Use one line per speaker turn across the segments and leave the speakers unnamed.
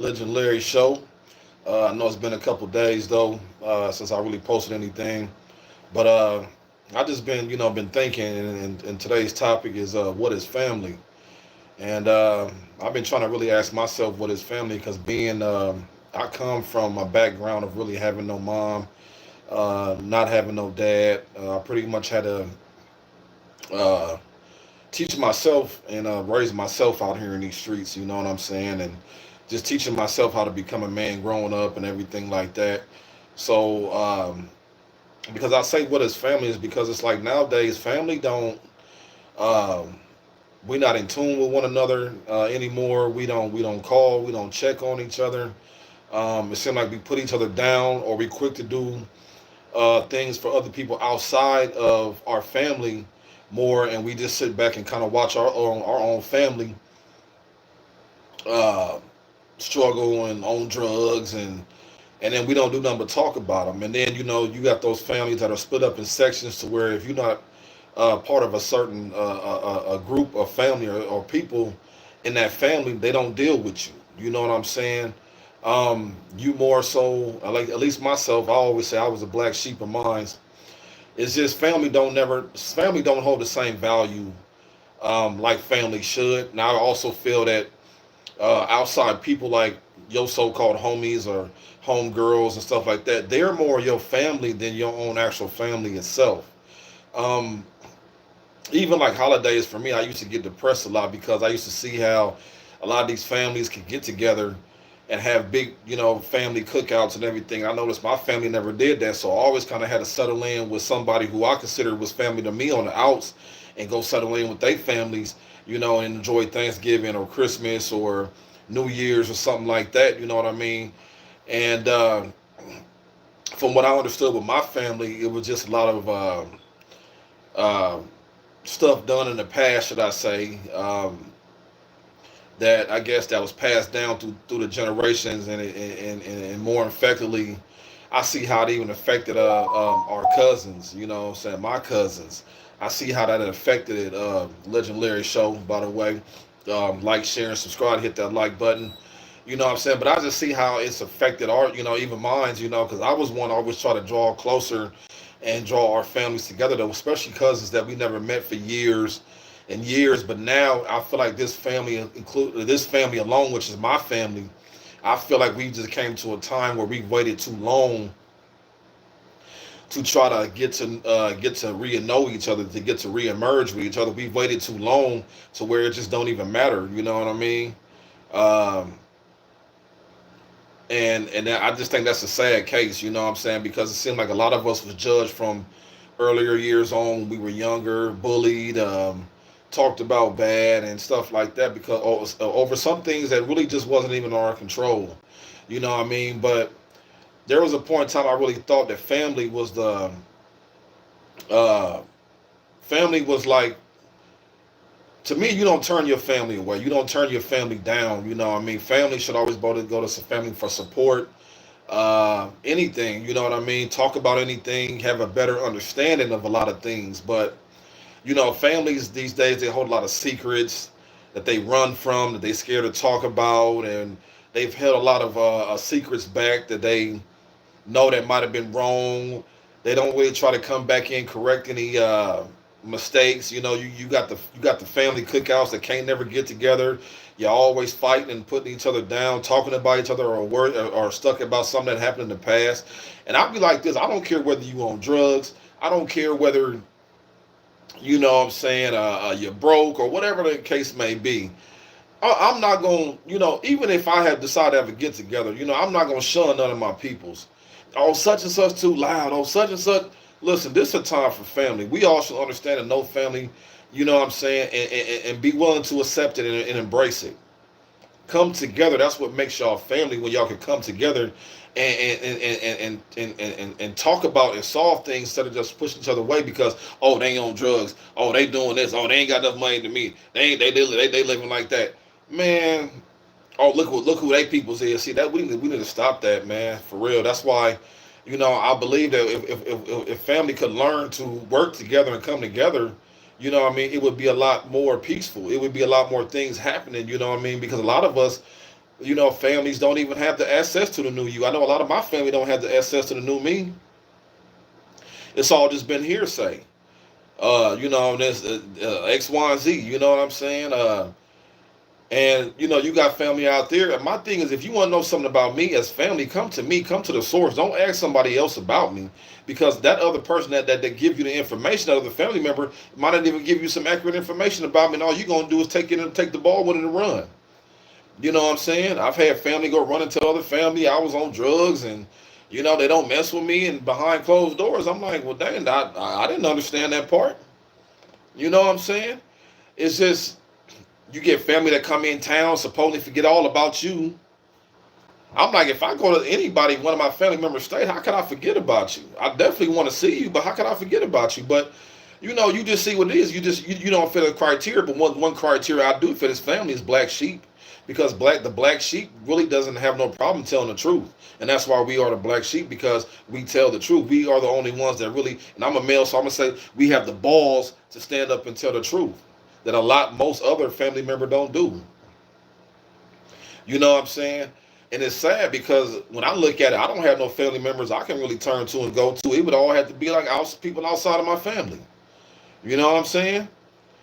Legend Larry Show. I know it's been a couple days though since I really posted anything, but I just been thinking, and today's topic is what is family, and I've been trying to really ask myself what is family because I come from a background of really having no mom, not having no dad. I pretty much had to uh, teach myself and raise myself out here in these streets. You know what I'm saying? And just teaching myself how to become a man growing up and everything like that. So, because I say what is family is because it's like nowadays family don't um, we're not in tune with one another anymore. We don't call, we don't check on each other. It seems like we put each other down or we quick to do things for other people outside of our family more, and we just sit back and kind of watch our own family uh, struggle and on drugs, and then we don't do nothing but talk about them. And then you got those families that are split up in sections to where if you're not part of a certain a group of family or people in that family, they don't deal with you. You know what I'm saying? You more so, like at least myself, I always say I was a black sheep of mine. It's just family don't hold the same value like family should. Now I also feel that outside people like your so-called homies or homegirls and stuff like that, they're more your family than your own actual family itself. Um, Even like holidays for me, I used to get depressed a lot because I used to see how a lot of these families could get together and have big, family cookouts and everything. I noticed my family never did that, so I always kind of had to settle in with somebody who I considered was family to me on the outs, and go settle in with their families, and enjoy Thanksgiving or Christmas or New Year's or something like that. You know what I mean? And from what I understood with my family, it was just a lot of uh, stuff done in the past, should I say, that I guess that was passed down through the generations, and more effectively, I see how it even affected our cousins. You know, what I'm saying my cousins. I see how that affected it. Legendary show, by the way. Like, share, and subscribe. Hit that like button. You know what I'm saying? But I just see how it's affected our, even minds. Because I was one always try to draw closer and draw our families together, though, especially cousins that we never met for years and years. But now I feel like this family alone, which is my family, I feel like we just came to a time where we waited too long to try to get to know each other, to get to reemerge with each other. We've waited too long to where it just don't even matter. You know what I mean? Um, and I just think that's a sad case. You know what I'm saying? Because it seemed like a lot of us was judged from earlier years on. We were younger, bullied, talked about bad and stuff like that because over some things that really just wasn't even in our control. You know what I mean? But there was a point in time I really thought that uh, family was like, to me, you don't turn your family away. You don't turn your family down. You know what I mean? Family should always go to some family for support. Anything, you know what I mean? Talk about anything, have a better understanding of a lot of things. But families these days, they hold a lot of secrets that they run from, that they scared to talk about, and they've held a lot of secrets back that they know that might have been wrong. They don't really try to come back in, correct any mistakes. You got the family cookouts that can't never get together. You're always fighting and putting each other down, talking about each other, or stuck about something that happened in the past. And I'll be like this: I don't care whether you on drugs. I don't care whether what I'm saying, you're broke or whatever the case may be. I'm not going to, even if I have decided to have a get together, I'm not going to shun none of my peoples. Oh, such and such too loud. Oh, such and such. Listen, this is a time for family. We all should understand that no family, what I'm saying, and be willing to accept it and embrace it. Come together. That's what makes y'all family, when y'all can come together and talk about and solve things instead of just pushing each other away because, oh, they ain't on drugs, oh, they doing this, oh, they ain't got enough money to meet, they living like that, man. Oh, look who they people's is. See that we need to stop that, man, for real. That's why, I believe that if family could learn to work together and come together, what I mean, it would be a lot more peaceful. It would be a lot more things happening. You know what I mean? Because a lot of us, You know, families don't even have the access to the new you. I know a lot of my family don't have the access to the new me. It's all just been hearsay. You know, there's X, Y, and Z. You know what I'm saying? And you know, you got family out there. And my thing is, if you want to know something about me as family, come to me. Come to the source. Don't ask somebody else about me, because that other person that give you the information, that other family member, might not even give you some accurate information about me. And all you're gonna do is take the ball with it and run. You know what I'm saying? I've had family go run and tell other family I was on drugs, and you know they don't mess with me, and behind closed doors. I'm like, well, dang, I didn't understand that part. You know what I'm saying? It's just you get family that come in town supposedly forget all about you. I'm like, if I go to anybody, one of my family members stay, how can I forget about you? I definitely want to see you, but how can I forget about you? But you know, you just see what it is. You don't fit the criteria, but one criteria I do fit his family is black sheep. Because the black sheep really doesn't have no problem telling the truth. And that's why we are the black sheep, because we tell the truth. We are the only ones that really, and I'm a male, so I'm gonna say we have the balls to stand up and tell the truth that most other family member don't do. You know what I'm saying? And it's sad because when I look at it, I don't have no family members I can really turn to and go to. It would all have to be like people outside of my family. You know what I'm saying?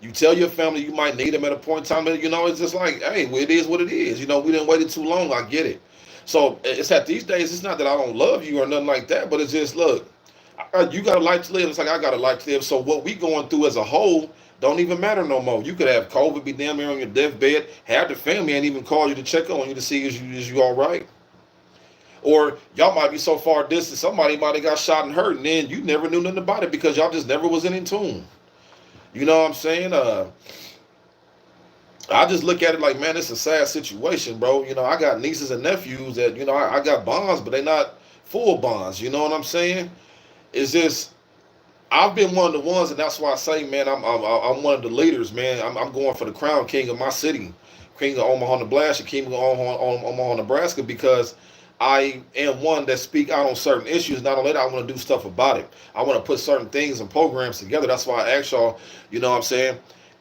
You tell your family you might need them at a point in time, but you know, it's just like, hey, well, it is what it is. You know, we didn't wait too long. I get it. So it's at these days, it's not that I don't love you or nothing like that, but it's just, look, you got a life to live. It's like I got a life to live. So what we going through as a whole don't even matter no more. You could have COVID, be damn near on your deathbed, have the family ain't even call you to check on you to see is you all right. Or y'all might be so far distant, somebody might have got shot and hurt, and then you never knew nothing about it because y'all just never was in tune. You know what I'm saying? I just look at it like, man, it's a sad situation, bro. You know, I got nieces and nephews that, you know, I got bonds, but they not full bonds. You know what I'm saying? It's just, I've been one of the ones, and that's why I say, man, I'm one of the leaders, man. I'm going for the crown king of my city, king of Omaha, Nebraska, king of Omaha, Nebraska, because I am one that speak out on certain issues. Not only that, I want to do stuff about it. I want to put certain things and programs together. That's why I ask y'all, you know what I'm saying,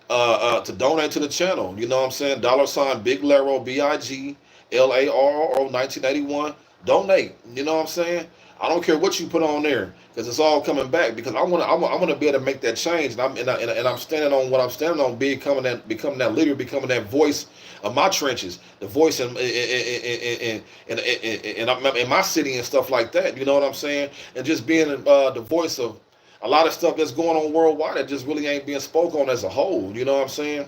to donate to the channel. You know what I'm saying? $ Big Laro, BIGLARO 1981. Donate. You know what I'm saying? I don't care what you put on there, because it's all coming back. Because I want to be able to make that change, and I'm standing on what I'm standing on, becoming that leader, becoming that voice of my trenches, the voice in my city and stuff like that. You know what I'm saying? And just being the voice of a lot of stuff that's going on worldwide that just really ain't being spoke on as a whole. You know what I'm saying?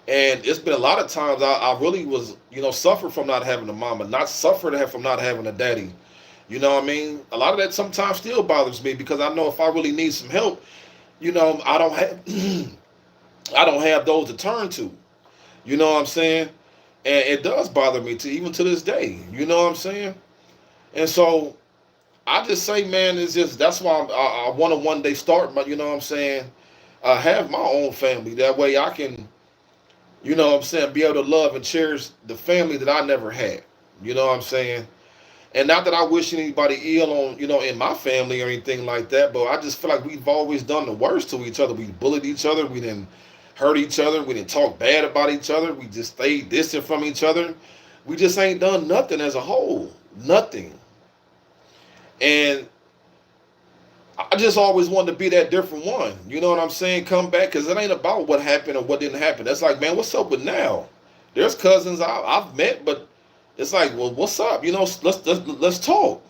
And it's been a lot of times I really was, you know, suffer from not having a mama, not suffer from not having a daddy. You know what I mean? A lot of that sometimes still bothers me, because I know if I really need some help, you know, I don't have I don't have those to turn to. You know what I'm saying? And it does bother me to even to this day. You know what I'm saying? And so I just say, man, it's just, that's why I want to one day start, you know what I'm saying, have my own family. That way I can, you know what I'm saying, be able to love and cherish the family that I never had. You know what I'm saying? And not that I wish anybody ill on, you know, in my family or anything like that, but I just feel like we've always done the worst to each other. We bullied each other. We didn't hurt each other. We didn't talk bad about each other. We just stayed distant from each other. We just ain't done nothing as a whole. Nothing. And I just always wanted to be that different one. You know what I'm saying? Come back, because it ain't about what happened or what didn't happen. That's like, man, what's up with now? There's cousins I've met, but it's like, well, what's up? You know, let's talk.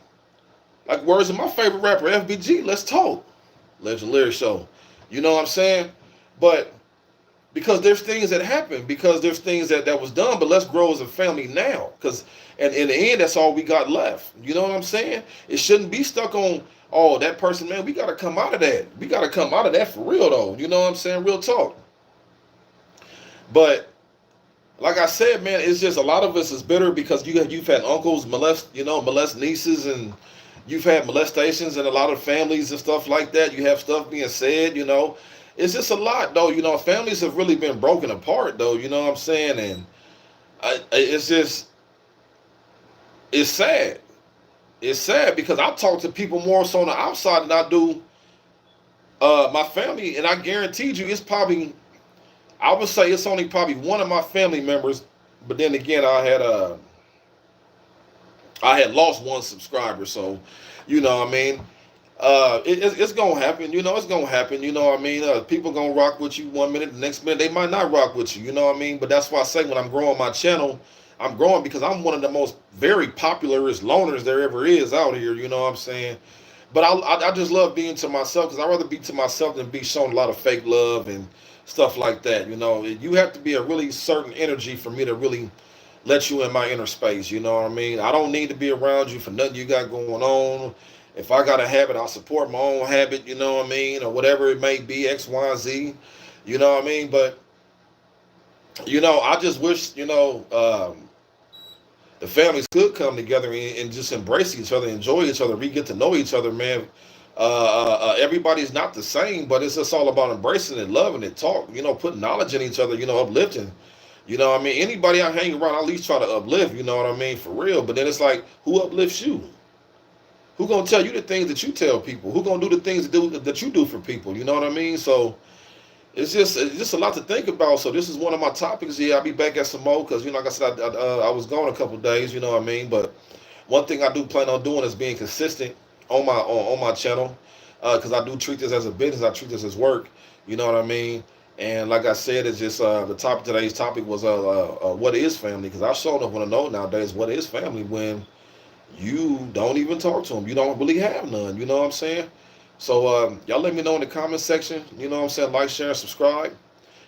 Like, words of my favorite rapper, FBG, let's talk. Legendary Show. You know what I'm saying? But because there's things that happen, because there's things that was done, but let's grow as a family now. Because and in the end, that's all we got left. You know what I'm saying? It shouldn't be stuck on, oh, that person, man, we got to come out of that. We got to come out of that for real, though. You know what I'm saying? Real talk. But like I said, man, it's just a lot of us is bitter because you've had uncles molest nieces, and you've had molestations in a lot of families and stuff like that. You have stuff being said, you know. It's just a lot, though. You know, families have really been broken apart, though. You know what I'm saying? And it's just, it's sad. It's sad because I talk to people more so on the outside than I do my family, and I guaranteed you, it's probably, I would say it's only probably one of my family members But then again, I had lost one subscriber, so you know what I mean. It's gonna happen, you know. It's gonna happen, you know what I mean. People gonna rock with you one minute, the next minute they might not rock with you, you know what I mean. But that's why I say when I'm growing my channel, I'm growing because I'm one of the most very popularist loners there ever is out here, you know what I'm saying. But I just love being to myself because I'd rather be to myself than be shown a lot of fake love and stuff like that. You know, you have to be a really certain energy for me to really let you in my inner space. You know what I mean? I don't need to be around you for nothing you got going on. If I got a habit, I'll support my own habit. You know what I mean, or whatever it may be, X, Y, Z. You know what I mean? But you know, I just wish the families could come together and just embrace each other, enjoy each other, we get to know each other, man. Everybody's not the same, but it's just all about embracing it, loving it, talk, you know, putting knowledge in each other, you know, uplifting. You know what I mean? Anybody I hang around, I at least try to uplift, you know what I mean, for real. But then it's like, who uplifts you? Who gonna tell you the things that you tell people? Who gonna do the things that you do for people? You know what I mean? So it's just a lot to think about. So this is one of my topics. Yeah, I'll be back at some more because you know, like I said, I was gone a couple of days. You know what I mean? But one thing I do plan on doing is being consistent on my channel because I do treat this as a business. I treat this as work. You know what I mean? And like I said, it's just the topic today's topic was what is family? Because I sure enough want to know nowadays what is family when you don't even talk to them. You don't really have none. You know what I'm saying? So y'all let me know in the comment section. You know what I'm saying? Like, share, and subscribe.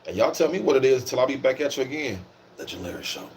And y'all tell me what it is until I be back at you again. The Larry Show.